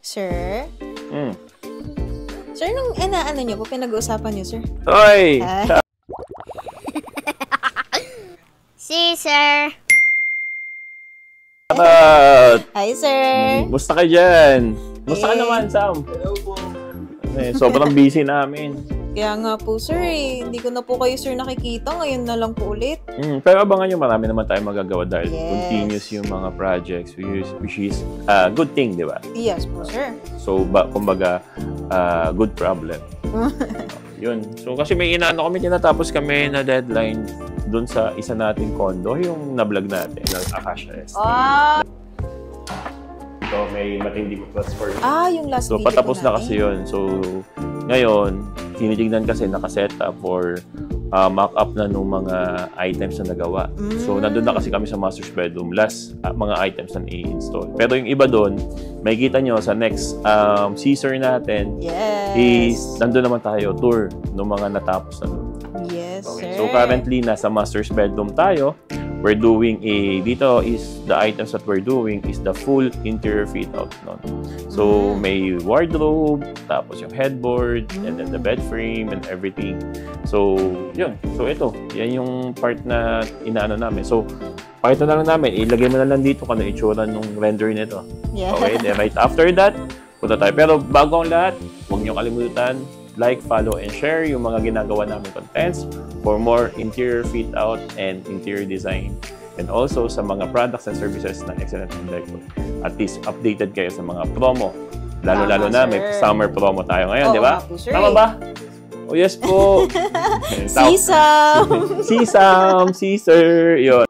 Sir? Hmm. Sir, nung ano nyo po, pinag-uusapan nyo, sir? Hoy! Si Sir. Hi, sir! Musta ka dyan? Musta ka Eh. naman, Sam? Hello po. Sobrang busy namin. Kaya nga po, sir, hindi ko na po kayo, sir, nakikita. Ngayon na lang po ulit. Pero abangan nyo, marami naman tayo magagawa dahil Yes. continuous yung mga projects, which is good thing, di ba? Yes po, sir. So, kumbaga, good problem. Yun. So, kasi may inaano kami, tinatapos kami na deadline dun sa isa nating condo, yung na-vlog natin, ng Acacia Estate. So, may matindi ko plus for Yung last So, video patapos po na kasi yun. So, ngayon, tinitignan kasi nakaset up for mock-up na nung mga items na nagawa. So, nandun na kasi kami sa master's bedroom. Last mga items na i-install. Pero yung iba doon, may kita nyo sa next Caesar natin Yes. is nandun naman tayo, tour ng mga natapos na doon. Yes, Okay. sir. So, currently, nasa master's bedroom tayo. We're doing dito is the items that we're doing is the full interior fit out nun. So, may wardrobe, tapos yung headboard, and then the bed frame and everything. So, yun. So, ito. Yan yung part na inaano namin. So, pakita na lang namin. Ilagay mo na lang dito kung ano itsura nung render nito. Yeah. Okay? Then right after that, punta tayo. Pero bago ang lahat, huwag niyo kalimutan, like, follow, and share yung mga ginagawa namin contents for more interior fit out and interior design. And also sa mga products and services ng Excellent Home Decor. At least updated kayo sa mga promo. Lalo-lalo na, may sir. summer promo tayo ngayon, Oo di ba? nga po, sir. Tama ba? Oh, yes po. Sisam! Sisam, Caesar, yun.